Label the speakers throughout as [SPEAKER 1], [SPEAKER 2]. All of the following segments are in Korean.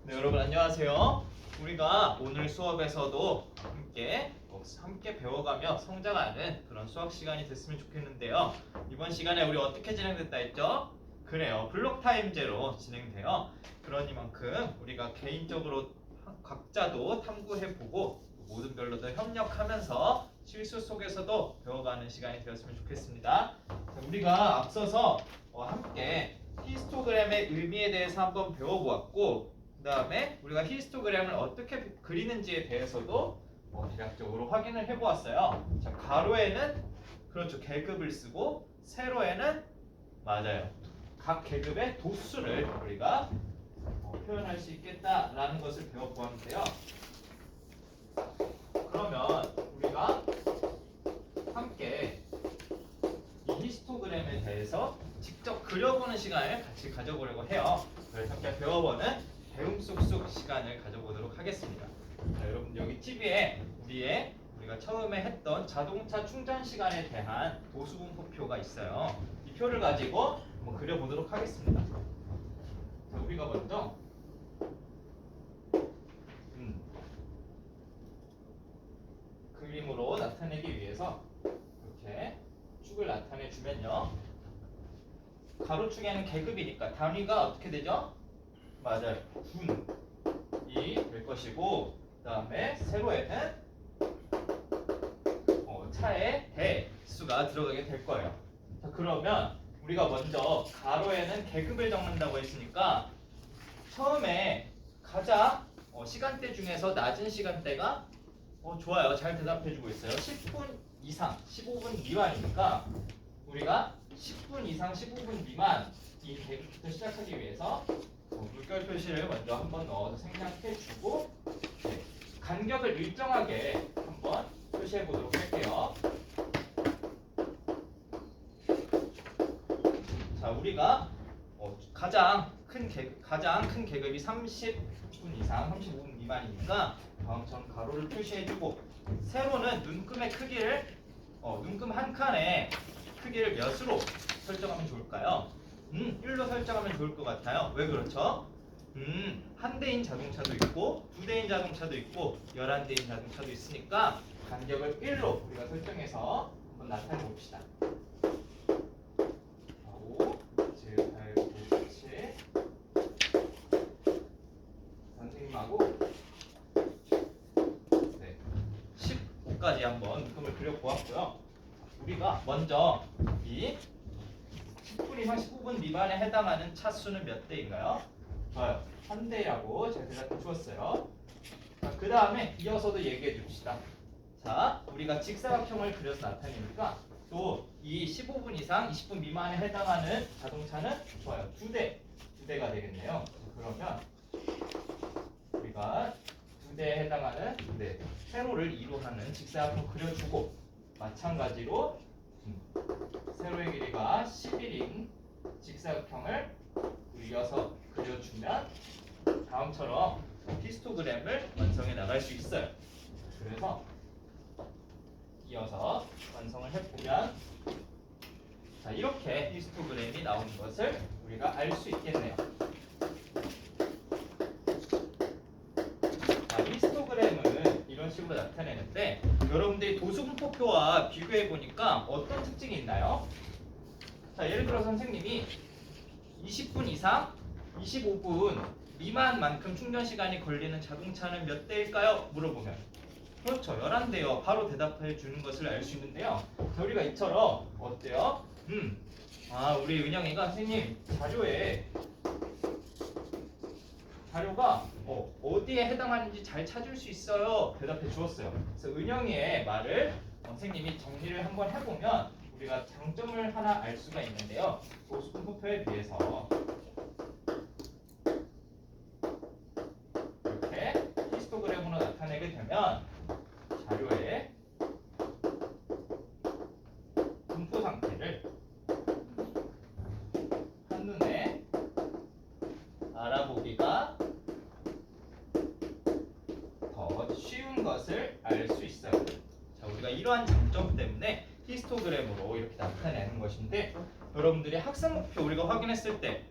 [SPEAKER 1] 네, 여러분 안녕하세요. 우리가 오늘 수업에서도 함께 배워가며 성장하는 그런 수학 시간이 됐으면 좋겠는데요. 이번 시간에 우리 어떻게 진행됐다 했죠? 그래요. 블록 타임제로 진행돼요. 그러니만큼 우리가 개인적으로 각자도 탐구해보고 모든 별로도 협력하면서 실수 속에서도 배워가는 시간이 되었으면 좋겠습니다. 자, 우리가 앞서서 함께 히스토그램의 의미에 대해서 한번 배워보았고, 그 다음에 우리가 히스토그램을 어떻게 그리는지에 대해서도 대략적으로 확인을 해보았어요. 자, 가로에는 그렇죠, 계급을 쓰고, 세로에는 맞아요, 각 계급의 도수를 우리가 표현할 수 있겠다라는 것을 배워보았는데요. 그러면 우리가 함께 이 히스토그램에 대해서 직접 그려보는 시간을 같이 가져보려고 해요. 그래서 함께 배워보는 배움 쏙쏙 시간을 가져보도록 하겠습니다. 자, 여러분 여기 TV에 우리가 처음에 했던 자동차 충전 시간에 대한 도수분포표가 있어요. 이 표를 가지고 한번 그려보도록 하겠습니다. 자, 우리가 먼저 그림으로 나타내기 위해서 이렇게 축을 나타내 주면요. 가로축에는 계급이니까 단위가 어떻게 되죠? 맞아요, 분이 될 것이고, 그 다음에 세로에는 차의 대수가 들어가게 될 거예요. 자, 그러면 우리가 먼저 가로에는 계급을 적는다고 했으니까 처음에 가장 시간대 중에서 낮은 시간대가 좋아요, 잘 대답해주고 있어요. 10분 이상 15분 미만이니까 우리가 10분 이상 15분 미만 이 계급부터 시작하기 위해서 물결 표시를 먼저 한번 넣어서 생략해주고, 간격을 일정하게 한번 표시해 보도록 할게요. 자, 우리가 가장 큰 계급이 30분 이상 35분 미만이니까 다음처럼 가로를 표시해주고, 세로는 눈금의 크기를 눈금 한 칸의 크기를 몇으로 설정하면 좋을까요? 1로 설정하면 좋을 것 같아요. 왜 그렇죠? 한 대인 자동차도 있고, 두 대인 자동차도 있고, 11대인 자동차도 있으니까 간격을 1로 우리가 설정해서 한번 나타내 봅시다. 5, 7, 8, 9, 7. 선생님하고 10까지 한번 눈금을 그려보았고요. 우리가 먼저 이 10분 이상 15분 미만에 해당하는 차수는 몇 대인가요? 좋아요, 한 대라고 제가 대답해 주었어요. 그 다음에 이어서도 얘기해 줍시다. 자, 우리가 직사각형을 그려서 나타내니까 또 이 15분 이상 20분 미만에 해당하는 자동차는 좋아요, 두 대가 되겠네요. 그러면 우리가 두 대에 해당하는 세로를 2로 하는 직사각형 그려주고, 마찬가지로 세로의 길이가 11인 직사각형을 이어서 그려주면 다음처럼 히스토그램을 완성해 나갈 수 있어요. 그래서 이어서 완성을 해보면, 자, 이렇게 히스토그램이 나오는 것을 우리가 알 수 있겠네요. 자, 히스토그램은 이런 식으로 나타내는데, 여러분들이 도수분포표와 비교해 보니까 어떤 특징이 있나요? 자, 예를 들어 선생님이 20분 이상 25분 미만만큼 충전 시간이 걸리는 자동차는 몇 대일까요? 물어보면 그렇죠, 11대요. 바로 대답해 주는 것을 알 수 있는데요. 자, 우리가 이처럼 어때요? 우리 은영이가 선생님 자료가 어디에 해당하는지 잘 찾을 수 있어요, 대답해 주었어요. 그래서 은영이의 말을 선생님이 정리를 한번 해보면 우리가 장점을 하나 알 수가 있는데요. 도수분포표에 비해서 이렇게 히스토그램으로 나타내게 되면 자료의 분포 상태를 한눈에 알아보기가 더 쉬운 것을 알 수 있어요. 자, 우리가 이러한 장점 때문에 히스토그램으로 이렇게 나타내는 것인데, 여러분들이 학생 목표 우리가 확인했을 때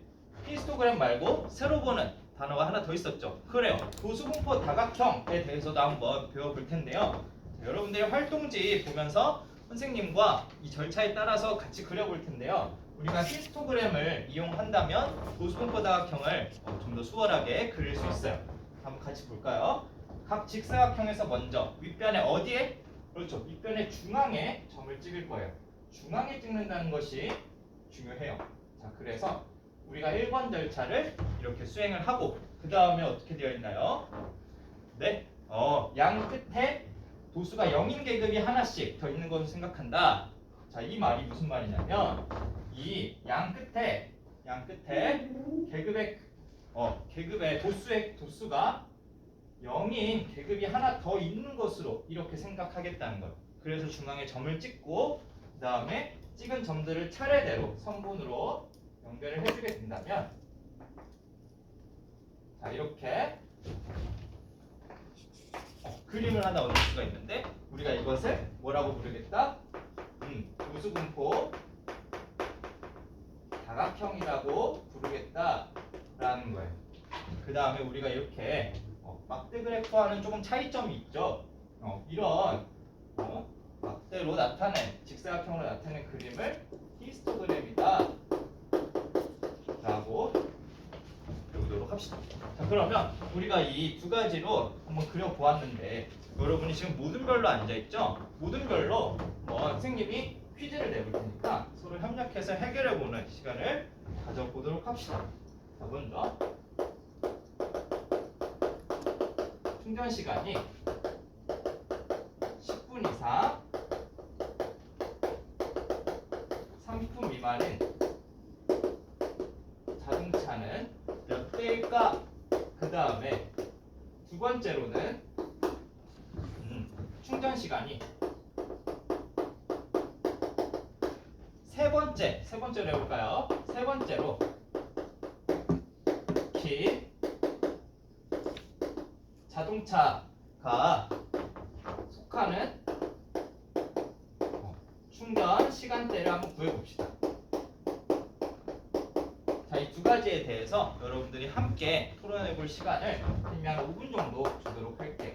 [SPEAKER 1] 히스토그램 말고 세로 보는 단어가 하나 더 있었죠. 그래요. 도수분포 다각형에 대해서도 한번 배워볼 텐데요. 자, 여러분들이 활동지 보면서 선생님과 이 절차에 따라서 같이 그려볼 텐데요. 우리가 히스토그램을 이용한다면 도수분포 다각형을 좀 더 수월하게 그릴 수 있어요. 한번 같이 볼까요? 각 직사각형에서 먼저 윗변에 어디에? 그렇죠. 윗변의 중앙에 점을 찍을 거예요. 중앙에 찍는다는 것이 중요해요. 자, 그래서 우리가 1번 절차를 이렇게 수행을 하고 그 다음에 어떻게 되어 있나요? 네, 양 끝에 도수가 0인 계급이 하나씩 더 있는 것을 생각한다. 자, 이 말이 무슨 말이냐면 이 양 끝에 계급의 도수가 0인 계급이 하나 더 있는 것으로 이렇게 생각하겠다는 거예요. 그래서 중앙에 점을 찍고 그 다음에 찍은 점들을 차례대로 선분으로 연결을 해주게 된다면 자, 이렇게 그림을 하나 얻을 수가 있는데 우리가 이것을 뭐라고 부르겠다? 도수분포 다각형이라고 부르겠다라는 거예요. 그 다음에 우리가 이렇게 막대 그래프와는 조금 차이점이 있죠. 이런 막대로 직사각형으로 나타낸 그림을 히스토그램이다 라고 배우도록 합시다. 자, 그러면 우리가 이 두 가지로 한번 그려보았는데 여러분이 지금 모든 별로 앉아있죠? 모든 별로 선생님이 퀴즈를 내볼 테니까 서로 협력해서 해결해보는 시간을 가져보도록 합시다. 자, 먼저 충전 시간이 10분 이상 30분 미만인 자동차는 몇 대일까? 그 다음에 두 번째로는 충전 시간이 세 번째로 해볼까요? 세 번째로 긴 자동차가 속하는 충전 시간대를 한번 구해봅시다. 자, 이 두 가지에 대해서 여러분들이 함께 토론해볼 시간을 선생님이 한 5분 정도 주도록 할게요.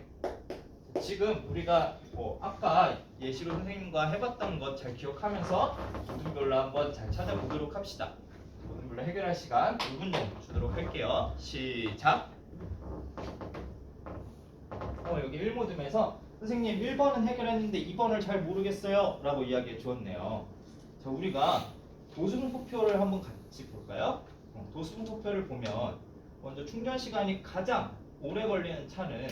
[SPEAKER 1] 지금 우리가 아까 예시로 선생님과 해봤던 것 잘 기억하면서 모든 별로 한번 잘 찾아보도록 합시다. 모든 별로 해결할 시간 5분 정도 주도록 할게요. 시작! 여기 1모듬에서 선생님 1번은 해결했는데 2번을 잘 모르겠어요 라고 이야기해 주었네요. 자, 우리가 도수분포표를 한번 같이 볼까요? 도수분포표를 보면 먼저 충전 시간이 가장 오래 걸리는 차는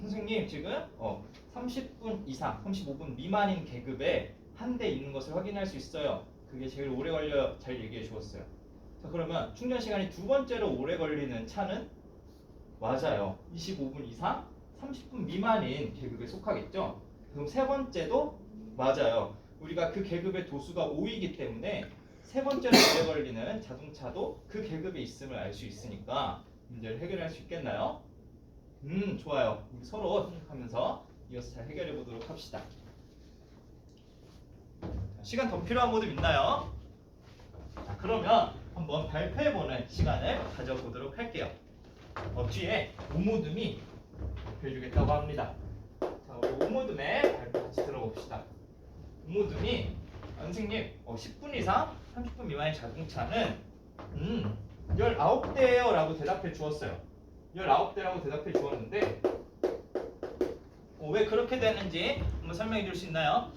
[SPEAKER 1] 선생님 지금 30분 이상 35분 미만인 계급에 한 대 있는 것을 확인할 수 있어요. 그게 제일 오래 걸려 잘 얘기해 주었어요. 자, 그러면 충전 시간이 두 번째로 오래 걸리는 차는 맞아요. 25분 이상 30분 미만인 계급에 속하겠죠. 그럼 세 번째도 맞아요. 우리가 그 계급의 도수가 5이기 때문에 세 번째로 오래 걸리는 자동차도 그 계급에 있음을 알 수 있으니까 문제를 해결할 수 있겠나요? 좋아요. 우리 서로 생각하면서 이어서 잘 해결해 보도록 합시다. 시간 더 필요한 모드 있나요? 자, 그러면 한번 발표해보는 시간을 가져보도록 할게요. 뒤에 오모듬이 발표해주겠다고 합니다. 자, 우리 오모듬의 발표 같이 들어봅시다. 오모듬이 선생님 10분 이상 30분 미만의 자동차는 19대예요 라고 대답해 주었어요. 19대라고 대답해 주었는데 왜 그렇게 되는지 한번 설명해 줄 수 있나요?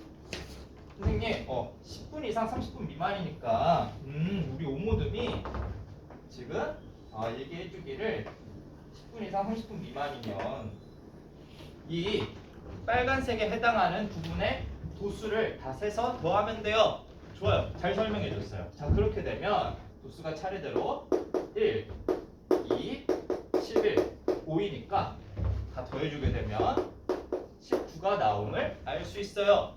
[SPEAKER 1] 선생님 10분 이상 30분 미만이니까 우리 오모듬이 지금 얘기해 주기를 10분 이상 30분 미만이면 이 빨간색에 해당하는 부분의 도수를 다 세서 더하면 돼요. 좋아요. 잘 설명해 줬어요. 자, 그렇게 되면 도수가 차례대로 1, 2, 11, 5이니까 다 더해주게 되면 19가 나옴을 알 수 있어요.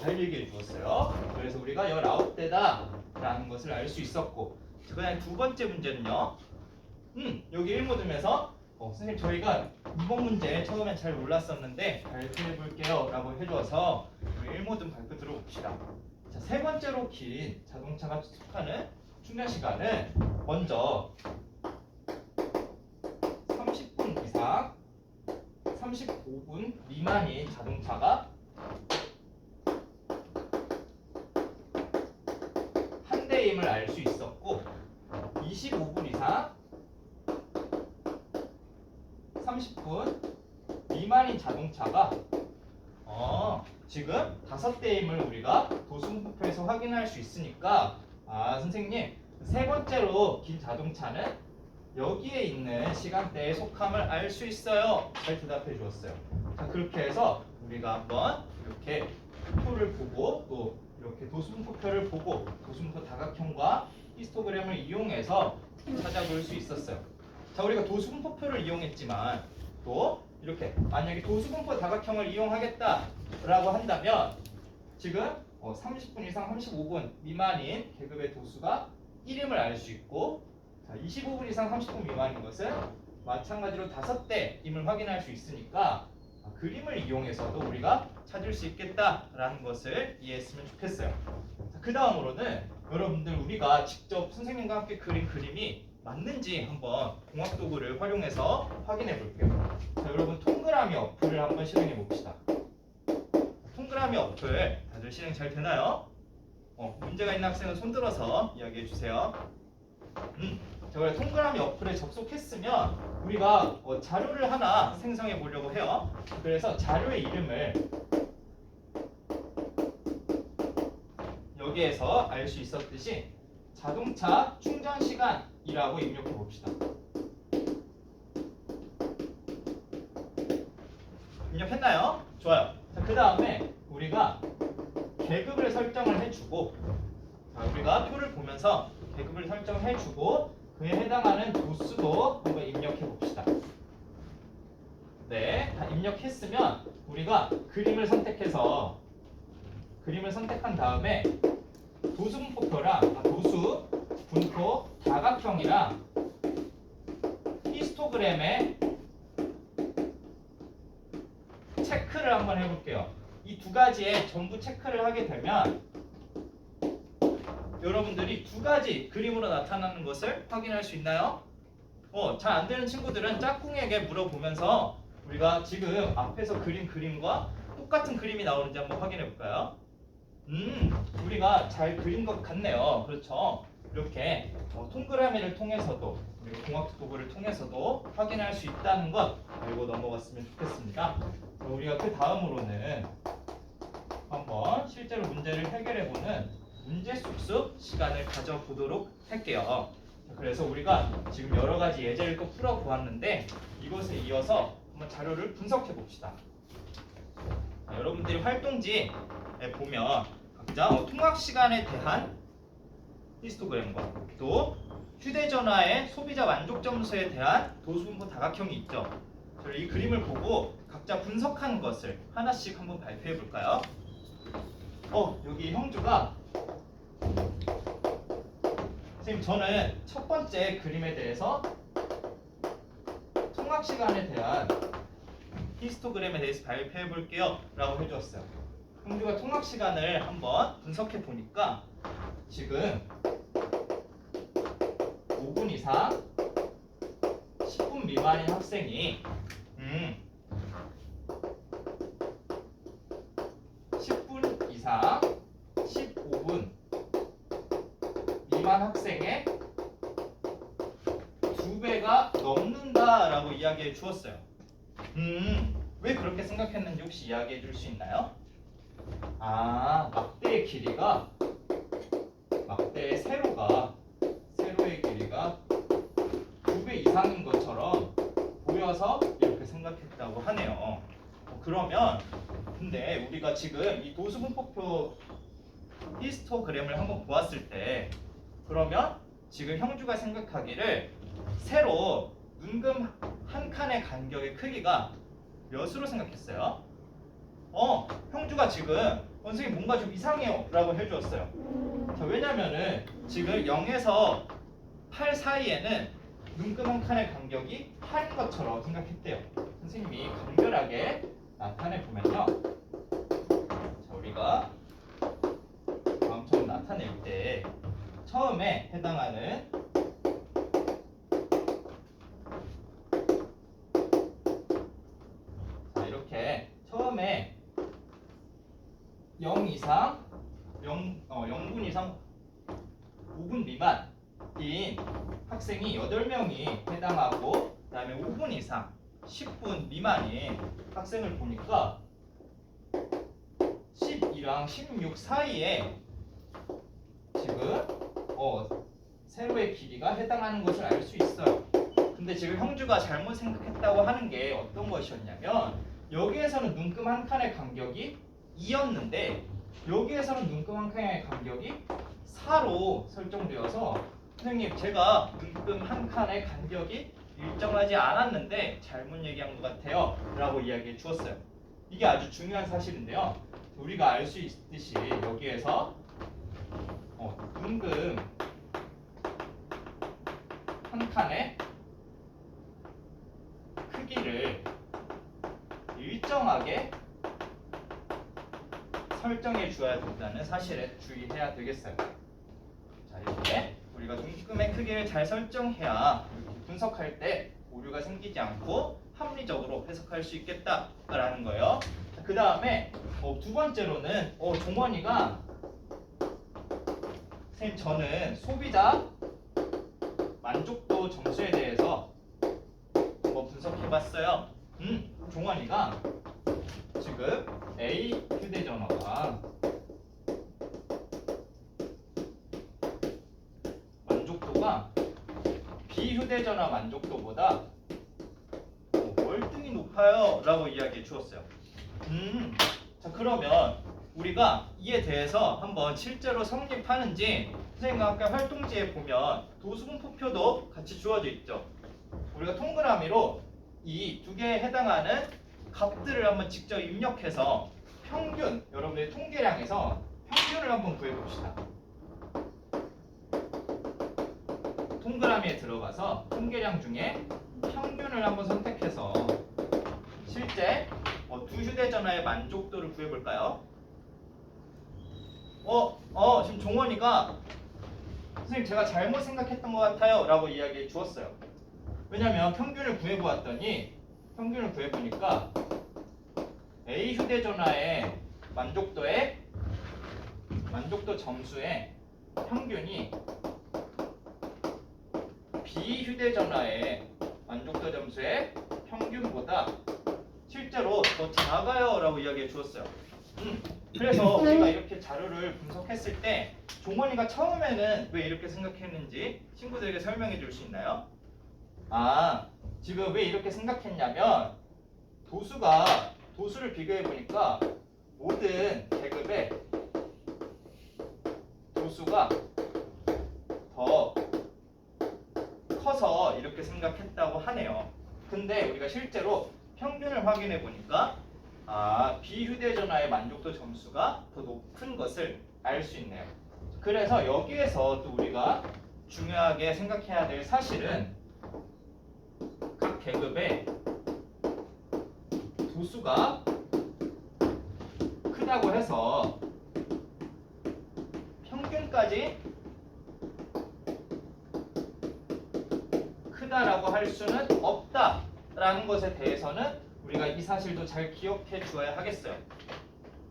[SPEAKER 1] 잘 얘기해 주었어요. 그래서 우리가 19대다 라는 것을 알 수 있었고, 그 다음에 두 번째 문제는요. 여기 1모듬에서 선생님 저희가 이번 문제 처음엔 잘 몰랐었는데 발표해 볼게요 라고 해줘서 우리 1모듬 발표 들어봅시다. 자, 세 번째로 긴 자동차가 속하는 충전 시간은 먼저 35분 미만인 자동차가 한 대임을 알 수 있었고 25분 이상 30분 미만인 자동차가 지금 5대임을 우리가 도수분포표에서 확인할 수 있으니까 선생님 세 번째로 긴 자동차는 여기에 있는 시간대의 속함을 알 수 있어요. 잘 대답해 주었어요. 자, 그렇게 해서 우리가 한번 이렇게 표를 보고 또 이렇게 도수분포표를 보고 도수분포 다각형과 히스토그램을 이용해서 찾아볼 수 있었어요. 자, 우리가 도수분포표를 이용했지만 또 이렇게 만약에 도수분포 다각형을 이용하겠다라고 한다면 지금 30분 이상 35분 미만인 계급의 도수가 1임을 알 수 있고, 자, 25분 이상 30분 미만인 것은 마찬가지로 5대임을 확인할 수 있으니까 그림을 이용해서도 우리가 찾을 수 있겠다라는 것을 이해했으면 좋겠어요. 그 다음으로는 여러분들 우리가 직접 선생님과 함께 그린 그림이 맞는지 한번 공학도구를 활용해서 확인해 볼게요. 자, 여러분 동그라미 어플을 한번 실행해 봅시다. 동그라미 어플 다들 실행 잘 되나요? 문제가 있는 학생은 손 들어서 이야기해 주세요. 자, 우리가 동그라미 어플에 접속했으면 우리가 자료를 하나 생성해 보려고 해요. 그래서 자료의 이름을 여기에서 알 수 있었듯이 자동차 충전 시간이라고 입력해 봅시다. 입력했나요? 좋아요. 자, 그 다음에 우리가 계급을 설정을 해주고, 자, 우리가 표를 보면서 계급을 설정해주고 그에 해당하는 도수도 한번 입력해 봅시다. 네, 다 입력했으면 우리가 그림을 선택한 다음에 도수분포표랑 도수 분포 다각형이랑 히스토그램에 체크를 한번 해볼게요. 이 두 가지에 전부 체크를 하게 되면 여러분들이 두 가지 그림으로 나타나는 것을 확인할 수 있나요? 잘 안 되는 친구들은 짝꿍에게 물어보면서 우리가 지금 앞에서 그린 그림과 똑같은 그림이 나오는지 한번 확인해 볼까요? 우리가 잘 그린 것 같네요. 그렇죠? 이렇게 동그라미를 통해서도 그리고 공학 도구를 통해서도 확인할 수 있다는 것 알고 넘어갔으면 좋겠습니다. 우리가 그 다음으로는 한번 실제로 문제를 해결해보는 문제 쑥쑥 시간을 가져보도록 할게요. 그래서 우리가 지금 여러 가지 예제를 또 풀어보았는데 이것에 이어서 한번 자료를 분석해 봅시다. 여러분들이 활동지에 보면 각자 통학 시간에 대한 히스토그램과 또 휴대전화의 소비자 만족 점수에 대한 도수분포 다각형이 있죠. 이 그림을 보고 각자 분석하는 것을 하나씩 한번 발표해 볼까요? 여기 형주가 선생님 저는 첫 번째 그림에 대해서 통학 시간에 대한 히스토그램에 대해서 발표해 볼게요 라고 해주었어요. 형주가 통학 시간을 한번 분석해 보니까 지금 5분 이상 10분 미만인 학생이 10분 이상 15분 미만 학생의 2배가 넘는다라고 이야기해 주었어요. 왜 그렇게 생각했는지 혹시 이야기해 줄 수 있나요? 막대의 길이가 막대의 세로의 길이가 2배 이상인 것처럼 보여서 이렇게 생각했다고 하네요. 그러면 근데 우리가 지금 이 도수분포표 히스토그램을 한번 보았을 때 그러면 지금 형주가 생각하기를 세로 눈금 한 칸의 간격의 크기가 몇으로 생각했어요? 형주가 지금 선생님 뭔가 좀 이상해요 라고 해주었어요. 자, 왜냐면은 지금 0에서 8 사이에는 눈금 한 칸의 간격이 8인 것처럼 생각했대요. 선생님이 간결하게 나타내 보면요. 자, 우리가 다음처럼 나타낼 때 처음에 해당하는 처음에 0 이상 0분 이상 5분 미만인 학생이 8명이 해당하고 그다음에 5분 이상 10분 미만인 학생을 보니까 12랑 16 사이에 지금 세로의 길이가 해당하는 것을 알 수 있어요. 근데 지금 형주가 잘못 생각했다고 하는 게 어떤 것이었냐면 여기에서는 눈금 한 칸의 간격이 2였는데 여기에서는 눈금 한 칸의 간격이 4로 설정되어서 선생님 제가 눈금 한 칸의 간격이 일정하지 않았는데 잘못 얘기한 것 같아요 라고 이야기해 주었어요. 이게 아주 중요한 사실인데요. 우리가 알 수 있듯이 여기에서 눈금 한 칸의 크기를 일정하게 설정해 주어야 된다는 사실에 주의해야 되겠어요. 자, 이렇게 우리가 눈금의 크기를 잘 설정해야 이렇게 분석할 때 오류가 생기지 않고 합리적으로 해석할 수 있겠다라는 거예요. 그 다음에 두 번째로는 종원이가 선생님 저는 소비자 만족도 점수에 대해서 한번 분석해봤어요. 종원이가 지금 A 휴대전화가 만족도가 B 휴대전화 만족도보다 월등히 높아요 라고 이야기해 주었어요. 자, 그러면 우리가 이에 대해서 한번 실제로 성립하는지 선생님과 함께 활동지에 보면 도수분포표도 같이 주어져 있죠. 우리가 동그라미로 이 두 개에 해당하는 값들을 한번 직접 입력해서 평균, 여러분의 통계량에서 평균을 한번 구해봅시다. 동그라미에 들어가서 통계량 중에 평균을 한번 선택해서 실제 두 휴대전화의 만족도를 구해볼까요? 지금 종원이가 선생님 제가 잘못 생각했던 것 같아요 라고 이야기해 주었어요. 왜냐면 평균을 구해보니까 A 휴대전화의 만족도 점수의 평균이 B 휴대전화의 만족도 점수의 평균보다 실제로 더 작아요 라고 이야기해 주었어요. 그래서 우리가 이렇게 자료를 분석했을 때 종원이가 처음에는 왜 이렇게 생각했는지 친구들에게 설명해 줄 수 있나요? 지금 왜 이렇게 생각했냐면 도수를 비교해 보니까 모든 계급의 도수가 더 커서 이렇게 생각했다고 하네요. 근데 우리가 실제로 평균을 확인해 보니까 B 휴대전화의 만족도 점수가 더 높은 것을 알 수 있네요. 그래서 여기에서 또 우리가 중요하게 생각해야 될 사실은 각 계급의 도수가 크다고 해서 평균까지 크다라고 할 수는 없다라는 것에 대해서는 우리가 이 사실도 잘 기억해 주어야 하겠어요.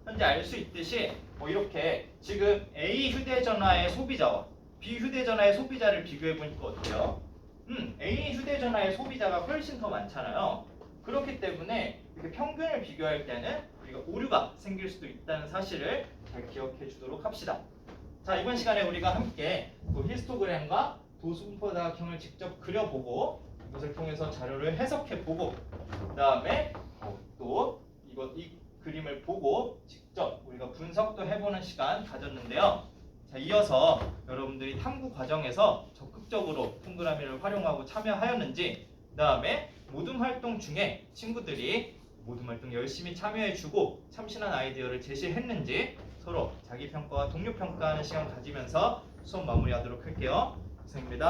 [SPEAKER 1] 현재 알 수 있듯이 이렇게 지금 A 휴대전화의 소비자와 B 휴대전화의 소비자를 비교해 보니까 어때요? A 휴대전화의 소비자가 훨씬 더 많잖아요. 그렇기 때문에 이렇게 평균을 비교할 때는 우리가 오류가 생길 수도 있다는 사실을 잘 기억해 주도록 합시다. 자, 이번 시간에 우리가 함께 또 히스토그램과 도수분포 다각형을 직접 그려보고 이것을 통해서 자료를 해석해보고 그 다음에 또 이 그림을 보고 직접 우리가 분석도 해보는 시간 가졌는데요. 자, 이어서 여러분들이 탐구 과정에서 적극적으로 동그라미를 활용하고 참여하였는지 그 다음에 모둠 활동 중에 친구들이 모둠 활동 열심히 참여해주고 참신한 아이디어를 제시했는지 서로 자기평가와 동료평가하는 시간 가지면서 수업 마무리하도록 할게요. 이상입니다.